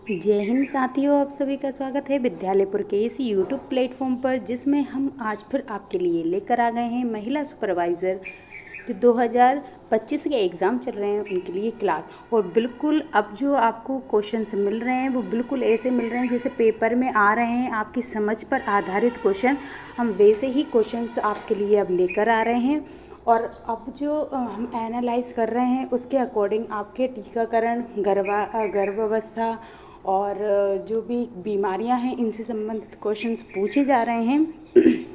जय हिंद साथियों, आप सभी का स्वागत है विद्यालयपुर के इस यूट्यूब प्लेटफॉर्म पर, जिसमें हम आज फिर आपके लिए लेकर आ गए हैं महिला सुपरवाइज़र जो 2025 के एग्ज़ाम चल रहे हैं उनके लिए क्लास। और बिल्कुल अब जो आपको क्वेश्चंस मिल रहे हैं वो बिल्कुल ऐसे मिल रहे हैं जैसे पेपर में आ रहे हैं, आपकी समझ पर आधारित क्वेश्चन। हम वैसे ही क्वेश्चंस आपके लिए अब लेकर आ रहे हैं। और अब जो हम एनालाइज कर रहे हैं उसके अकॉर्डिंग आपके टीकाकरण, गर्भावस्था और जो भी बीमारियां हैं इनसे संबंधित क्वेश्चंस पूछे जा रहे हैं।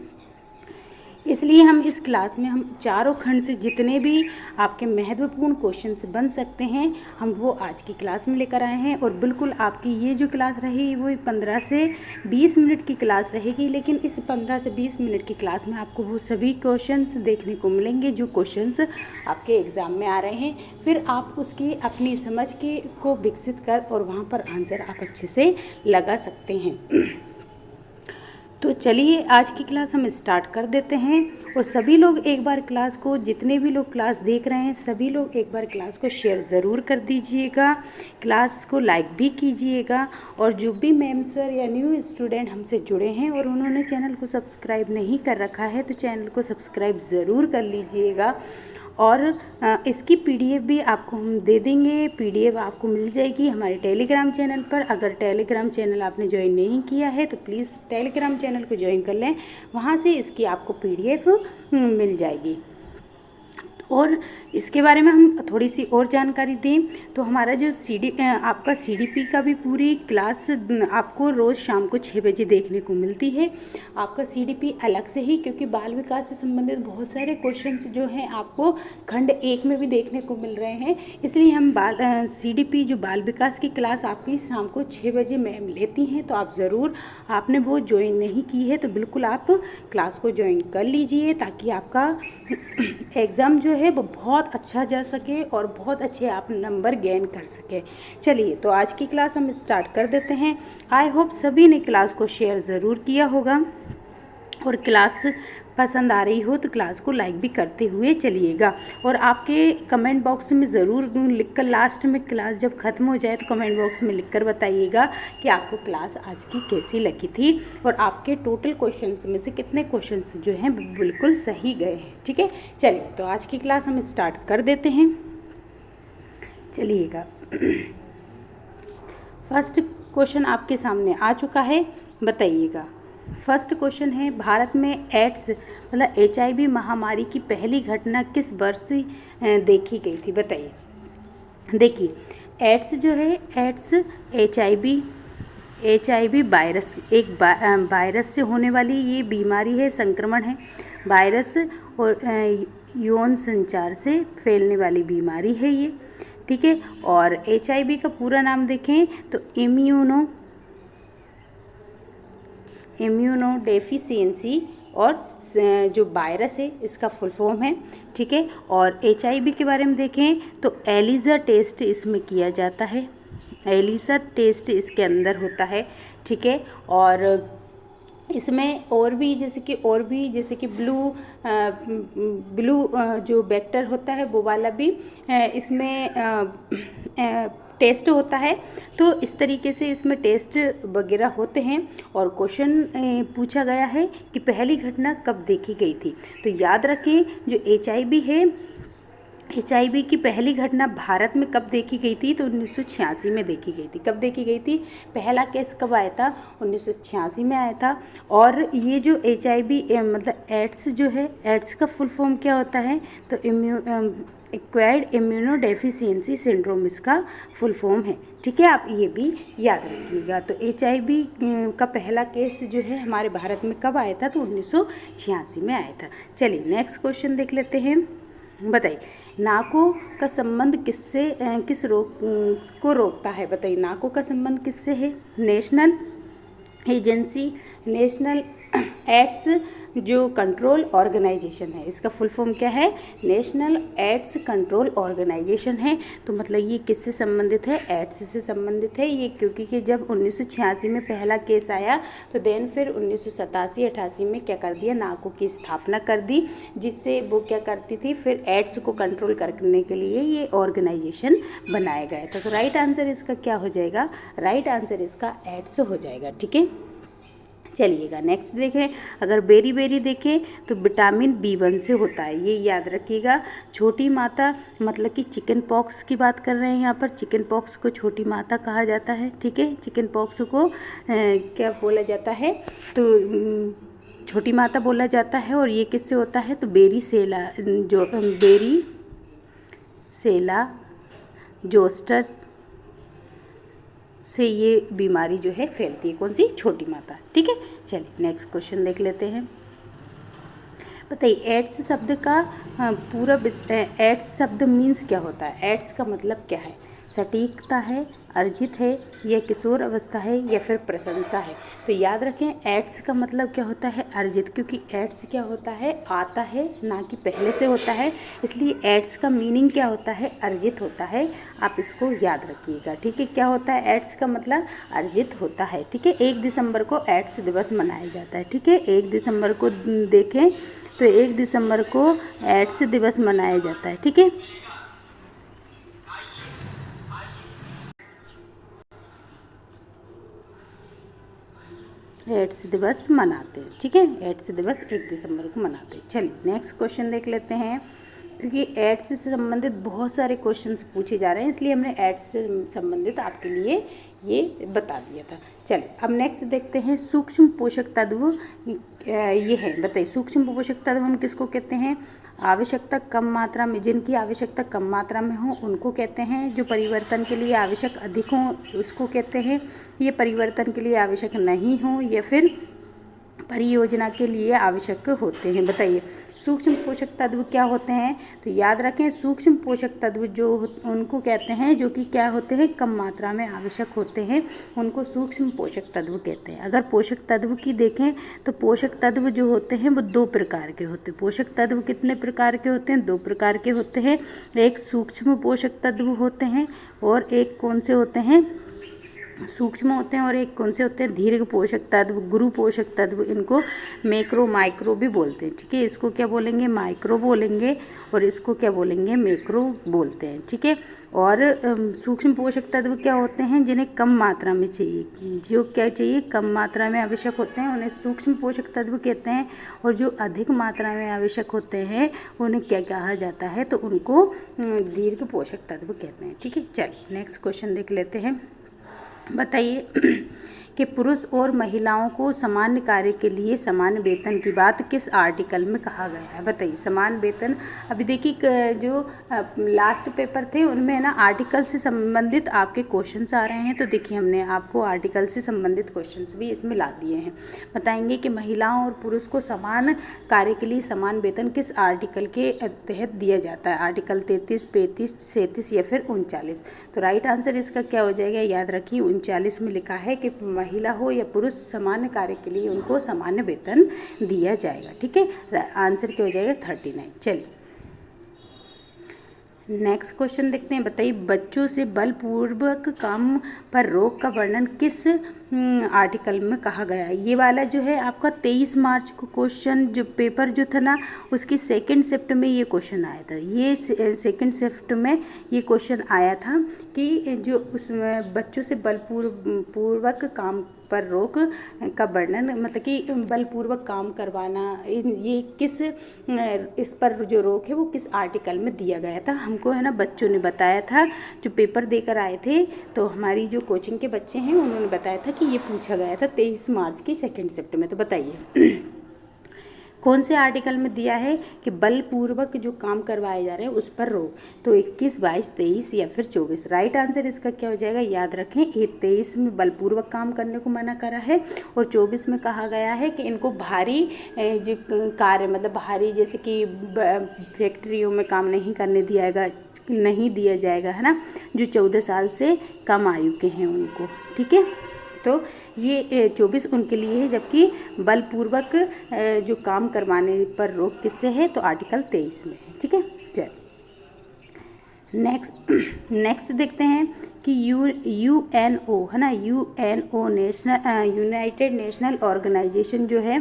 इसलिए हम इस क्लास में हम चारों खंड से जितने भी आपके महत्वपूर्ण क्वेश्चंस बन सकते हैं हम वो आज की क्लास में लेकर आए हैं। और बिल्कुल आपकी ये जो क्लास रहेगी वो 15 से 20 मिनट की क्लास रहेगी, लेकिन इस 15 से 20 मिनट की क्लास में आपको वो सभी क्वेश्चंस देखने को मिलेंगे जो क्वेश्चंस आपके एग्ज़ाम में आ रहे हैं। फिर आप उसकी अपनी समझ के को विकसित कर और वहाँ पर आंसर आप अच्छे से लगा सकते हैं। तो चलिए आज की क्लास हम स्टार्ट कर देते हैं। और सभी लोग एक बार क्लास को, जितने भी लोग क्लास देख रहे हैं सभी लोग एक बार क्लास को शेयर ज़रूर कर दीजिएगा, क्लास को लाइक भी कीजिएगा। और जो भी मैम सर या न्यू स्टूडेंट हमसे जुड़े हैं और उन्होंने चैनल को सब्सक्राइब नहीं कर रखा है तो चैनल को सब्सक्राइब ज़रूर कर लीजिएगा। और इसकी पीडीएफ भी आपको हम दे देंगे। पीडीएफ आपको मिल जाएगी हमारे टेलीग्राम चैनल पर। अगर टेलीग्राम चैनल आपने ज्वाइन नहीं किया है तो प्लीज़ टेलीग्राम चैनल को ज्वाइन कर लें, वहाँ से इसकी आपको पीडीएफ मिल जाएगी। और इसके बारे में हम थोड़ी सी और जानकारी दें तो हमारा जो आपका सीडीपी का भी पूरी क्लास आपको रोज़ शाम को 6 बजे देखने को मिलती है। आपका सीडीपी अलग से ही, क्योंकि बाल विकास से संबंधित बहुत सारे क्वेश्चंस जो हैं आपको खंड 1 में भी देखने को मिल रहे हैं, इसलिए हम सीडीपी जो बाल विकास की क्लास आपकी शाम को 6 बजे मैम लेती हैं। तो आप ज़रूर, आपने वो ज्वाइन नहीं की है तो बिल्कुल आप क्लास को ज्वाइन कर लीजिए, ताकि आपका एग्ज़ाम जो है वो बहुत अच्छा जा सके और बहुत अच्छे आप नंबर गेन कर सके। चलिए तो आज की क्लास हम स्टार्ट कर देते हैं। आई होप सभी ने क्लास को शेयर ज़रूर किया होगा, और क्लास पसंद आ रही हो तो क्लास को लाइक भी करते हुए चलिएगा। और आपके कमेंट बॉक्स में ज़रूर लिखकर, लास्ट में क्लास जब ख़त्म हो जाए तो कमेंट बॉक्स में लिखकर बताइएगा कि आपको क्लास आज की कैसी लगी थी और आपके टोटल क्वेश्चंस में से कितने क्वेश्चंस जो हैं बिल्कुल सही गए हैं। ठीक है, चलिए तो आज की क्लास हम स्टार्ट कर देते हैं। चलिएगा, फर्स्ट क्वेश्चन आपके सामने आ चुका है, बताइएगा। फर्स्ट क्वेश्चन है, भारत में एड्स मतलब HIV महामारी की पहली घटना किस वर्ष देखी गई थी? बताइए। देखिए, एड्स जो है, एड्स HIV वायरस, एक वायरस से होने वाली ये बीमारी है, संक्रमण है, वायरस और यौन संचार से फैलने वाली बीमारी है ये। ठीक है, और HIV का पूरा नाम देखें तो इम्यूनो डेफिशिएंसी और जो वायरस है इसका फुल फॉर्म है। ठीक है, और HIV के बारे में देखें तो एलिसा टेस्ट इसमें किया जाता है, एलिसा टेस्ट इसके अंदर होता है। ठीक है, और इसमें और भी जैसे कि ब्लू जो वेक्टर होता है वो वाला भी इसमें टेस्ट होता है। तो इस तरीके से इसमें टेस्ट वगैरह होते हैं। और क्वेश्चन पूछा गया है कि पहली घटना कब देखी गई थी, तो याद रखें जो HIV है, HIV की पहली घटना भारत में कब देखी गई थी? तो 1986 में देखी गई थी। कब देखी गई थी? पहला केस कब आया था? 1986 में आया था। और ये जो HIV मतलब एड्स जो है, एड्स का फुल फॉर्म क्या होता है? तो एक्वायर्ड इम्यूनो डेफिशिएंसी सिंड्रोम इसका फुल फॉर्म है। ठीक है, आप ये भी याद रखिएगा। तो HIV का पहला केस जो है हमारे भारत में कब आया था? तो 1986 में आया था। चलिए नेक्स्ट क्वेश्चन देख लेते हैं। बताइए, नाकों का संबंध किस रोग को रोकता है? बताइए, नाकों का संबंध किससे है? नेशनल एजेंसी, नेशनल एड्स जो कंट्रोल ऑर्गेनाइजेशन है, इसका फुल फॉर्म क्या है? नेशनल एड्स कंट्रोल ऑर्गेनाइजेशन है। तो मतलब ये किससे संबंधित है? एड्स से संबंधित है ये, क्योंकि कि जब 1986 में पहला केस आया तो देन फिर 1987-88 में क्या कर दिया? नाको की स्थापना कर दी, जिससे वो क्या करती थी, फिर एड्स को कंट्रोल करने के लिए ये ऑर्गेनाइजेशन बनाया गया था। तो राइट आंसर इसका क्या हो जाएगा? राइट आंसर इसका एड्स हो जाएगा। ठीक है, चलिएगा नेक्स्ट देखें। अगर बेरी बेरी देखें तो विटामिन B1 से होता है, ये याद रखिएगा। छोटी माता मतलब कि चिकन पॉक्स की बात कर रहे हैं यहाँ पर। चिकन पॉक्स को छोटी माता कहा जाता है। ठीक है, चिकन पॉक्स को क्या बोला जाता है? तो छोटी माता बोला जाता है। और ये किससे होता है? तो बेरी सेला जोस्टर से ये बीमारी जो है फैलती है। कौन सी? छोटी माता। ठीक है, चलिए नेक्स्ट क्वेश्चन देख लेते हैं। बताइए एड्स शब्द का पूरा एड्स शब्द मीन्स क्या होता है? एड्स का मतलब क्या है? सटीकता है, अर्जित है, या किशोर अवस्था है, या फिर प्रशंसा है? तो याद रखें एड्स का मतलब क्या होता है? अर्जित, क्योंकि एड्स क्या होता है? आता है, ना कि पहले से होता है, इसलिए एड्स का मीनिंग क्या होता है? अर्जित होता है। आप इसको याद रखिएगा। ठीक है, क्या होता है? एड्स का मतलब अर्जित होता है। ठीक है, 1 दिसंबर को एड्स दिवस मनाया जाता है। ठीक है, 1 दिसंबर को देखें तो 1 दिसंबर को एड्स दिवस मनाया जाता है। ठीक है, एड्स दिवस मनाते हैं। ठीक है, एड्स दिवस 1 दिसंबर को मनाते हैं। चलिए नेक्स्ट क्वेश्चन देख लेते हैं। क्योंकि एड्स से संबंधित बहुत सारे क्वेश्चंस पूछे जा रहे हैं, इसलिए हमने एड्स से संबंधित आपके लिए ये बता दिया था। चलिए अब नेक्स्ट देखते हैं। सूक्ष्म पोषक तत्व ये है, बताइए सूक्ष्म पोषक तत्व हम किसको कहते हैं? आवश्यकता कम मात्रा में, जिनकी आवश्यकता कम मात्रा में हो उनको कहते हैं। जो परिवर्तन के लिए आवश्यक अधिक हो उसको कहते हैं। ये परिवर्तन के लिए आवश्यक नहीं हो या फिर परियोजना के लिए आवश्यक होते हैं। बताइए सूक्ष्म पोषक तत्व क्या होते हैं? तो याद रखें सूक्ष्म पोषक तत्व जो उनको कहते हैं जो कि क्या होते हैं? कम मात्रा में आवश्यक होते हैं, उनको सूक्ष्म पोषक तत्व कहते हैं। अगर पोषक तत्व की देखें तो पोषक तत्व जो होते हैं वो 2 प्रकार के होते हैं। पोषक तत्व कितने प्रकार के होते हैं? 2 प्रकार के होते हैं। एक सूक्ष्म पोषक तत्व होते हैं और एक कौन से होते हैं? सूक्ष्म होते हैं। और एक कौन से होते हैं? दीर्घ पोषक तत्व, गुरु पोषक तत्व। इनको मैक्रो माइक्रो भी बोलते हैं। ठीक है, इसको क्या बोलेंगे? माइक्रो बोलेंगे और इसको क्या बोलेंगे? मैक्रो बोलते हैं। ठीक है, और सूक्ष्म पोषक तत्व क्या होते हैं? जिन्हें कम मात्रा में चाहिए, जो क्या चाहिए? कम मात्रा में आवश्यक होते हैं, उन्हें सूक्ष्म पोषक तत्व कहते हैं। और जो अधिक मात्रा में आवश्यक होते हैं उन्हें क्या कहा जाता है? तो उनको दीर्घ पोषक तत्व कहते हैं। ठीक है, चलिए नेक्स्ट क्वेश्चन देख लेते हैं। बताइए कि पुरुष और महिलाओं को समान कार्य के लिए समान वेतन की बात किस आर्टिकल में कहा गया है? बताइए समान वेतन। अभी देखिए जो लास्ट पेपर थे उनमें है ना आर्टिकल से संबंधित आपके क्वेश्चंस आ रहे हैं। तो देखिए हमने आपको आर्टिकल से संबंधित क्वेश्चंस भी इसमें ला दिए हैं। बताएंगे कि महिलाओं और पुरुष को समान कार्य के लिए समान वेतन किस आर्टिकल के तहत दिया जाता है? आर्टिकल 33, 35, 37 या फिर 39। तो राइट आंसर इसका क्या हो जाएगा? याद रखिए 39 में लिखा है कि महिला हो या पुरुष समान कार्य के लिए उनको समान वेतन दिया जाएगा। ठीक है, आंसर क्या हो जाएगा? 39। चलिए नेक्स्ट क्वेश्चन देखते हैं। बताइए बच्चों से बलपूर्वक काम पर रोक का वर्णन किस आर्टिकल में कहा गया है? ये वाला जो है आपका 23 मार्च को क्वेश्चन जो पेपर जो था ना उसकी सेकंड शिफ्ट में ये क्वेश्चन आया था। ये सेकंड शिफ्ट में ये क्वेश्चन आया था कि जो उसमें बच्चों से बलपूर्वक काम पर रोक का वर्णन, मतलब कि बलपूर्वक काम करवाना, ये किस इस पर जो रोक है वो किस आर्टिकल में दिया गया था? हमको है ना बच्चों ने बताया था, जो पेपर देकर आए थे। तो हमारी जो कोचिंग के बच्चे हैं उन्होंने बताया था कि ये पूछा गया था 23 मार्च की सेकंड शिफ्ट में। तो बताइए कौन से आर्टिकल में दिया है कि बलपूर्वक जो काम करवाए जा रहे हैं उस पर रोक? तो 21, 22, 23 या फिर 24। राइट आंसर इसका क्या हो जाएगा? याद रखें 23 में बलपूर्वक काम करने को मना करा है और 24 में कहा गया है कि इनको भारी जो कार्य, मतलब भारी जैसे कि फैक्ट्रियों में काम नहीं करने दिया जाएगा है ना, जो 14 साल से कम आयु के हैं उनको। ठीक है, तो ये 24 उनके लिए है, जबकि बलपूर्वक जो काम करवाने पर रोक किससे है, तो आर्टिकल 23 में है। ठीक है, चल नेक्स्ट देखते हैं कि यूएनओ है ना, यूएनओ यूनाइटेड नेशनल ऑर्गेनाइजेशन जो है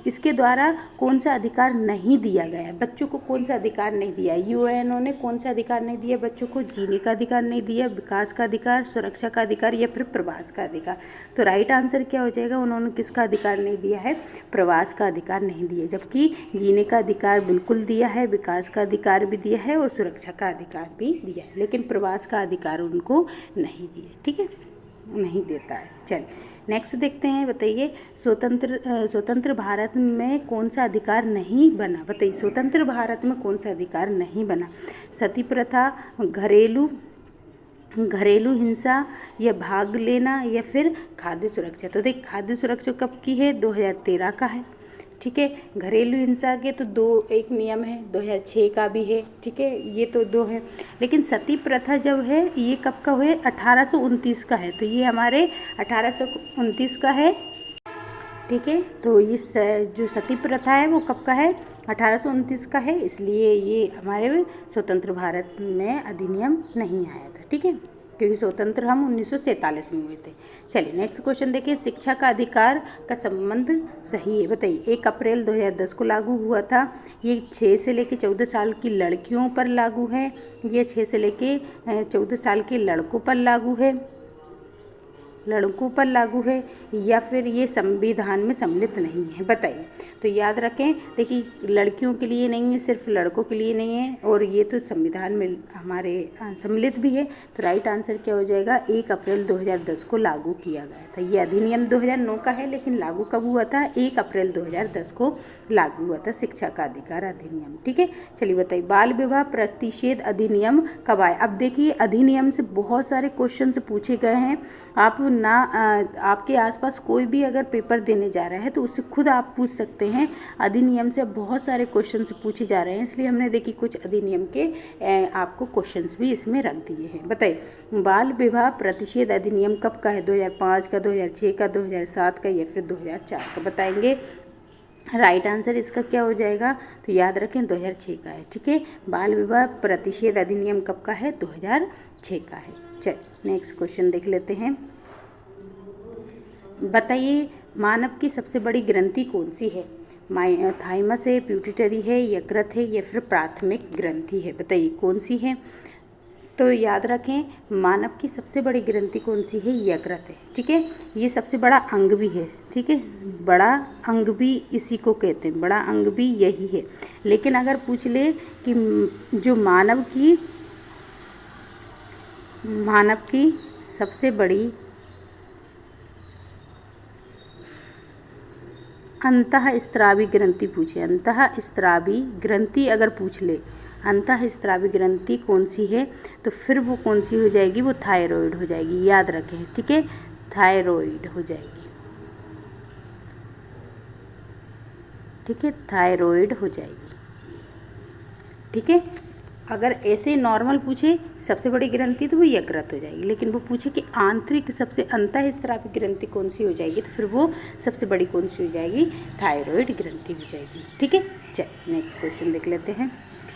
इसके द्वारा कौन सा अधिकार नहीं दिया गया है, बच्चों को कौन सा अधिकार नहीं दिया है। यूएनओ ने कौन सा अधिकार नहीं दिया बच्चों को, जीने का अधिकार नहीं दिया, विकास का अधिकार, सुरक्षा का अधिकार या फिर प्रवास का अधिकार। तो राइट आंसर क्या हो जाएगा, उन्होंने किसका अधिकार नहीं दिया है, प्रवास का अधिकार नहीं दिया, जबकि जीने का अधिकार बिल्कुल दिया है, विकास का अधिकार भी दिया है और सुरक्षा का अधिकार भी दिया है, लेकिन प्रवास का अधिकार उनको नहीं दिया। ठीक है, नहीं देता है। चल नेक्स्ट देखते हैं, बताइए स्वतंत्र भारत में कौन सा अधिकार नहीं बना, बताइए स्वतंत्र भारत में कौन सा अधिकार नहीं बना। सती प्रथा, घरेलू हिंसा या भाग लेना या फिर खाद्य सुरक्षा। तो देख खाद्य सुरक्षा कब की है, 2013 का है। ठीक है, घरेलू हिंसा के तो एक नियम है, 2006 का भी है। ठीक है, ये तो 2 है, लेकिन सती प्रथा जब है ये कब का हुए, 1829 का है। तो ये हमारे 1829 का है। ठीक है, तो इस जो सती प्रथा है वो कब का है, 1829 का है, इसलिए ये हमारे स्वतंत्र भारत में अधिनियम नहीं आया था। ठीक है, क्योंकि स्वतंत्र हम 1947 में हुए थे। चलिए नेक्स्ट क्वेश्चन देखिए, शिक्षा का अधिकार का संबंध सही है, बताइए। 1 अप्रैल 2010 को लागू हुआ था। ये 6 से लेकर 14 साल की लड़कियों पर लागू है, ये 6 से लेकर 14 साल के लड़कों पर लागू है, या फिर ये संविधान में सम्मिलित नहीं है, बताइए। तो याद रखें, देखिए लड़कियों के लिए नहीं है, सिर्फ लड़कों के लिए नहीं है, और ये तो संविधान में हमारे सम्मिलित भी है। तो राइट आंसर क्या हो जाएगा, 1 अप्रैल 2010 को लागू किया गया था। ये अधिनियम 2009 का है, लेकिन लागू कब हुआ था, 1 अप्रैल 2010 को लागू हुआ था शिक्षा का अधिकार अधिनियम। ठीक है, चलिए बताइए, बाल विवाह प्रतिषेध अधिनियम कब आया। अब देखिए अधिनियम से बहुत सारे क्वेश्चन पूछे गए हैं। आप ना आपके आसपास कोई भी अगर पेपर देने जा रहा है तो उससे खुद आप पूछ सकते हैं। अधिनियम से बहुत सारे क्वेश्चन पूछे जा रहे हैं, इसलिए हमने देखिए कुछ अधिनियम के आपको क्वेश्चंस भी इसमें रख दिए हैं। बताइए बाल विवाह प्रतिषेध अधिनियम कब का है, 2005 का, 2006 का, 2007 का या फिर 2004 का, बताएंगे। राइट आंसर इसका क्या हो जाएगा, तो याद रखें 2006 का है। ठीक है, बाल विवाह प्रतिषेध अधिनियम कब का है, 2006 का है। चल नेक्स्ट क्वेश्चन देख लेते हैं, बताइए मानव की सबसे बड़ी ग्रंथि कौन सी है। थाइमस है, प्यूटिटरी है, यकृत है या फिर प्राथमिक ग्रंथि है, बताइए कौन सी है। तो याद रखें मानव की सबसे बड़ी ग्रंथि कौन सी है, यकृत है। ठीक है, ये सबसे बड़ा अंग भी है। ठीक है, बड़ा अंग भी इसी को कहते हैं, बड़ा अंग भी यही है। लेकिन अगर पूछ ले कि जो मानव की सबसे बड़ी अंतःस्रावी ग्रंथि पूछे, अंतःस्रावी ग्रंथि अगर पूछ ले, अंतःस्रावी ग्रंथि कौन सी है, तो फिर वो कौन सी हो जाएगी, वो थायराइड हो जाएगी। याद रखें, ठीक है, थायराइड हो जाएगी। ठीक है, थायराइड हो जाएगी। ठीक है, अगर ऐसे नॉर्मल पूछे सबसे बड़ी ग्रंथि तो वो यकृत हो जाएगी, लेकिन वो पूछे कि आंतरिक सबसे अंतःस्रावी ग्रंथि कौन सी हो जाएगी, तो फिर वो सबसे बड़ी कौन सी हो जाएगी, थायराइड ग्रंथि हो जाएगी। ठीक है, चलिए नेक्स्ट क्वेश्चन देख लेते हैं,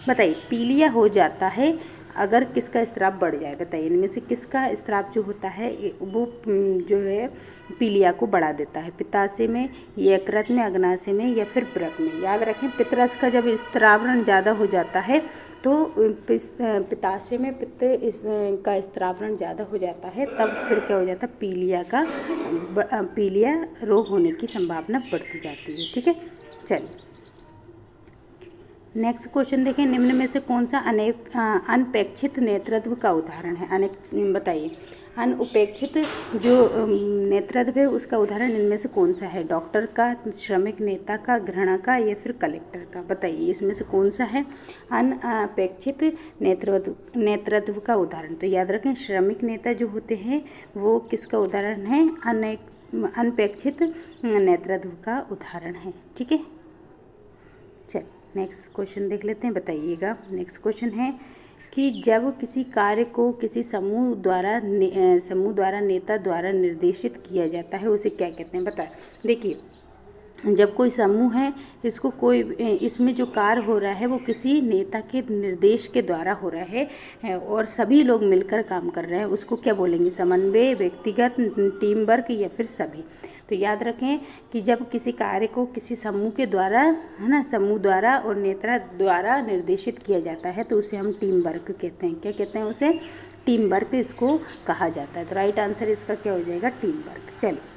बताइए पीलिया हो जाता है अगर किसका स्राव बढ़ जाए, बताइए इनमें से किसका स्राव जो होता है वो जो है पीलिया को बढ़ा देता है, पित्ताशय में, यकृत में, अग्नाशय में या फिर ब्रक में। याद रखें पित्तरस का जब स्त्रावरण ज़्यादा हो जाता है तो पित्ताशय में पित्त का स्त्रावरण ज़्यादा हो जाता है, तब फिर क्या हो जाता है, पीलिया रोग होने की संभावना बढ़ती जाती है। ठीक है, चलिए नेक्स्ट क्वेश्चन देखें, निम्न में से कौन सा अनपेक्षित नेतृत्व का उदाहरण है। बताइए अनुपेक्षित जो नेतृत्व है उसका उदाहरण इनमें से कौन सा है, डॉक्टर का, श्रमिक नेता का, घृणा का या फिर कलेक्टर का, बताइए इसमें से कौन सा है अनपेक्षित नेतृत्व का उदाहरण। तो याद रखें श्रमिक नेता जो होते हैं वो किसका उदाहरण है, अनपेक्षित नेतृत्व का उदाहरण है। ठीक है, चल नेक्स्ट क्वेश्चन देख लेते हैं, बताइएगा। नेक्स्ट क्वेश्चन है कि जब किसी कार्य को किसी समूह द्वारा नेता द्वारा निर्देशित किया जाता है उसे क्या कहते हैं, बताएं। देखिए, जब कोई समूह है, इसमें जो कार्य हो रहा है वो किसी नेता के निर्देश के द्वारा हो रहा है और सभी लोग मिलकर काम कर रहे हैं, उसको क्या बोलेंगे, समन्वय, व्यक्तिगत, टीम वर्क या फिर सभी। तो याद रखें कि जब किसी कार्य को किसी समूह के द्वारा, है ना, समूह द्वारा और नेता द्वारा निर्देशित किया जाता है तो उसे हम टीम वर्क कहते हैं। क्या कहते हैं उसे? टीम वर्क इसको कहा जाता है। तो राइट आंसर इसका क्या हो जाएगा? Team work. चलिए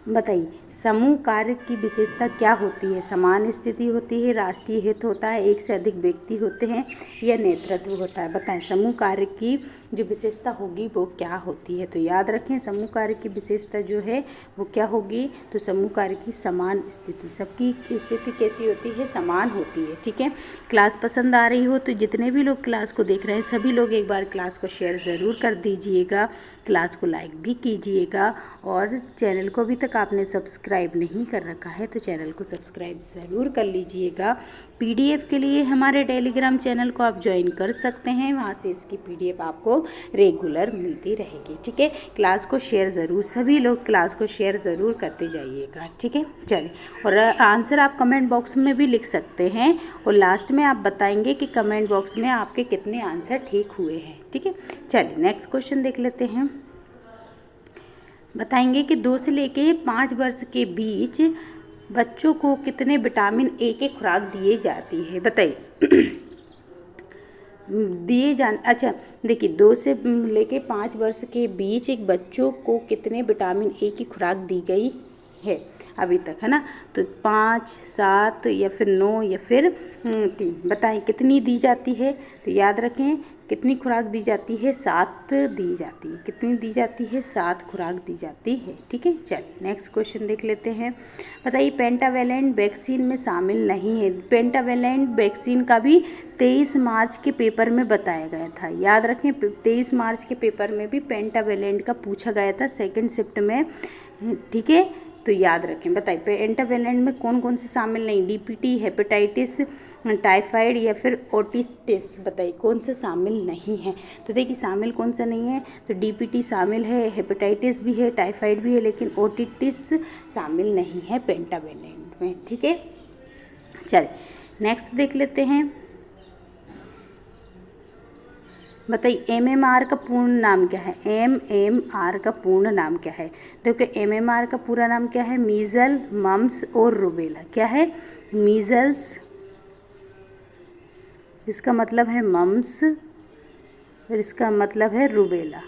बताइए, समूह कार्य की विशेषता क्या होती है? समान स्थिति होती है, राष्ट्रीय हित होता है, एक से अधिक व्यक्ति होते हैं या नेतृत्व होता है? बताएं, समूह कार्य की जो विशेषता होगी वो क्या होती है? तो याद रखें, समूह कार्य की विशेषता जो है वो क्या होगी? तो समूह कार्य की समान स्थिति। सबकी स्थिति कैसी होती है? समान होती है। ठीक है, क्लास पसंद आ रही हो तो जितने भी लोग क्लास को देख रहे हैं सभी लोग एक बार क्लास को शेयर ज़रूर कर दीजिएगा, क्लास को लाइक भी कीजिएगा और चैनल को अभी तक आपने सब्सक्राइब नहीं कर रखा है तो चैनल को सब्सक्राइब ज़रूर कर लीजिएगा। पीडीएफ के लिए हमारे टेलीग्राम चैनल को आप ज्वाइन कर सकते हैं, वहाँ से इसकी पीडीएफ आपको रेगुलर मिलती रहेगी। ठीक है, क्लास को शेयर ज़रूर, सभी लोग क्लास को शेयर ज़रूर करते जाइएगा। ठीक है, चलिए, और आंसर आप कमेंट बॉक्स में भी लिख सकते हैं और लास्ट में आप बताएंगे कि कमेंट बॉक्स में आपके कितने आंसर ठीक हुए हैं। ठीक है, चलिए नेक्स्ट क्वेश्चन देख लेते हैं। बताएंगे कि 2 से लेके 5 वर्ष के बीच बच्चों को कितने विटामिन ए की खुराक दिए जाती है? बताइए। अच्छा देखिए, 2 से लेके 5 वर्ष के बीच एक बच्चों को कितने विटामिन ए की खुराक दी गई है अभी तक, है ना? तो 5, 7 या फिर 9 या फिर 3, बताएं कितनी दी जाती है? तो याद रखें, कितनी खुराक दी जाती है? 7 दी जाती है। कितनी दी जाती है? 7 खुराक दी जाती है। ठीक है, चलिए नेक्स्ट क्वेश्चन देख लेते हैं। बताइए, पेंटावेलेंट वैक्सीन में शामिल नहीं है। पेंटावेलेंट वैक्सीन का भी 23 मार्च के पेपर में बताया गया था। याद रखें, 23 मार्च के पेपर में भी पेंटावेलेंट का पूछा गया था 2nd शिफ्ट में। ठीक है, तो याद रखें। बताइए, पेंटावेलेंट में कौन कौन से शामिल नहीं? डीपीटी, हेपेटाइटिस, टाइफाइड या फिर ओटिटिस। बताइए कौन से शामिल नहीं है? तो देखिए, शामिल कौन सा नहीं है? तो डीपीटी शामिल है, हेपेटाइटिस भी है, टाइफाइड भी है, लेकिन ओटिटिस शामिल नहीं है पेंटावेलेंट में। ठीक है, चलिए नेक्स्ट देख लेते हैं। बताइए, एमएमआर का पूर्ण नाम क्या है? एमएमआर का पूर्ण नाम क्या है? देखो, एमएमआर का पूरा नाम क्या है? मीजल, मम्स और रूबेला। क्या है? मीजल्स, इसका मतलब है मम्स और इसका मतलब है रूबेला।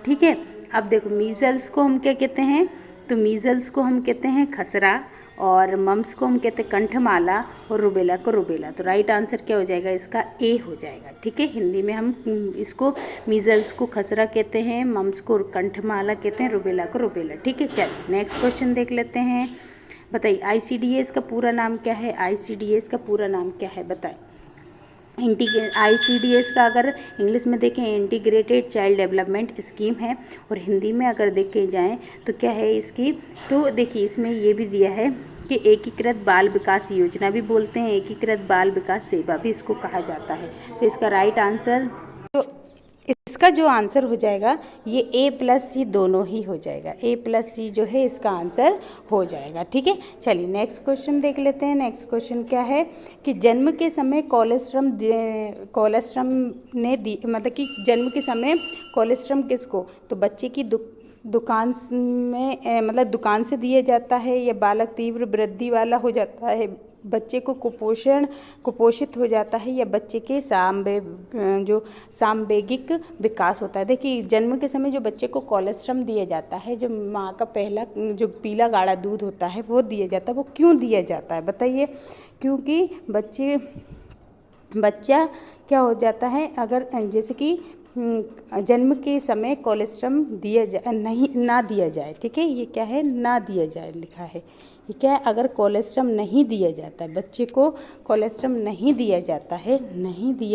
ठीक है, अब देखो, मीजल्स को हम क्या कहते हैं? तो मीजल्स को हम कहते हैं खसरा और मम्स को हम कहते हैं कंठमाला और रूबेला को रूबेला। तो राइट आंसर क्या हो जाएगा? इसका ए हो जाएगा। ठीक है, हिंदी में हम इसको मीजल्स को खसरा कहते हैं, मम्स को कंठमाला कहते हैं, रूबेला को रूबेला। ठीक है, चलिए नेक्स्ट क्वेश्चन देख लेते हैं। बताइए, आईसीडीएस का पूरा नाम क्या है? आईसीडीएस का पूरा नाम क्या है? बताएं। आईसीडीएस का अगर इंग्लिश में देखें इंटीग्रेटेड चाइल्ड डेवलपमेंट स्कीम है और हिंदी में अगर देखे जाएं तो क्या है इसकी? तो देखिए, इसमें ये भी दिया है कि एकीकृत बाल विकास योजना भी बोलते हैं, एकीकृत बाल विकास सेवा भी इसको कहा जाता है। तो इसका राइट आंसर, तो इसका जो आंसर हो जाएगा ये A+C दोनों ही हो जाएगा। A+C जो है इसका आंसर हो जाएगा। ठीक है, चलिए नेक्स्ट क्वेश्चन देख लेते हैं। नेक्स्ट क्वेश्चन क्या है कि जन्म के समय कोलेस्ट्रम ने दी, मतलब कि जन्म के समय कोलेस्ट्रम किसको? तो बच्चे की दुकान में, मतलब दुकान से दिया जाता है, या बालक तीव्र वृद्धि वाला हो जाता है, बच्चे को कुपोषित हो जाता है, या बच्चे के सांवेगिक विकास होता है। देखिए, जन्म के समय जो बच्चे को कोलेस्ट्रम दिया जाता है, जो माँ का पहला जो पीला गाढ़ा दूध होता है वो दिया जाता है। वो क्यों दिया जाता है? बताइए। क्योंकि बच्चा क्या हो जाता है, अगर जैसे कि जन्म के समय कोलेस्ट्रम दिया जाए नहीं ना दिया जाए। ठीक है, ये क्या है, ना दिया जाए लिखा है। ये क्या है, अगर कोलेस्ट्रम नहीं दिया जाता है, बच्चे को कोलेस्ट्रम नहीं दिया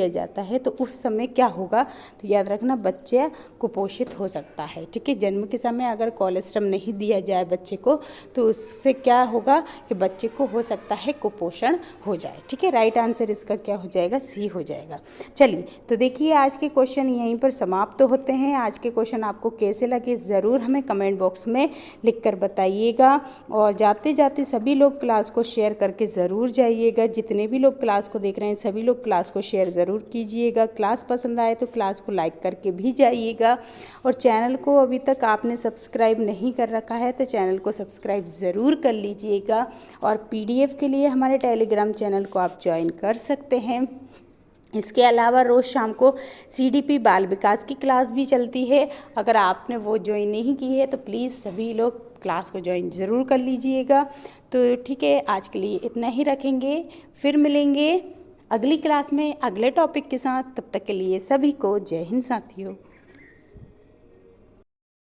जाता है तो उस समय क्या होगा, तो याद रखना बच्चा कुपोषित हो सकता है। ठीक है, जन्म के समय अगर कोलेस्ट्रम नहीं दिया जाए बच्चे को तो उससे क्या होगा कि बच्चे को हो सकता है कुपोषण हो जाए। ठीक है, राइट आंसर इसका क्या हो जाएगा, सी हो जाएगा। चलिए तो देखिए आज के क्वेश्चन यहीं पर समाप्त होते हैं। आज के क्वेश्चन आपको कैसे लगे ज़रूर हमें कमेंट बॉक्स में लिख कर बताइएगा, और जाते जाते सभी लोग क्लास को शेयर करके ज़रूर जाइएगा। जितने भी लोग क्लास को देख रहे हैं सभी लोग क्लास को शेयर ज़रूर कीजिएगा। क्लास पसंद आए तो क्लास को लाइक करके भी जाइएगा, और चैनल को अभी तक आपने सब्सक्राइब नहीं कर रखा है तो चैनल को सब्सक्राइब ज़रूर कर लीजिएगा। और पीडीएफ के लिए हमारे टेलीग्राम चैनल को आप ज्वाइन कर सकते हैं। इसके अलावा रोज़ शाम को सीडीपी बाल विकास की क्लास भी चलती है। अगर आपने वो ज्वाइन नहीं की है तो प्लीज़ सभी लोग क्लास को ज्वाइन ज़रूर कर लीजिएगा। तो ठीक है, आज के लिए इतना ही रखेंगे, फिर मिलेंगे अगली क्लास में अगले टॉपिक के साथ। तब तक के लिए सभी को जय हिंद साथियों।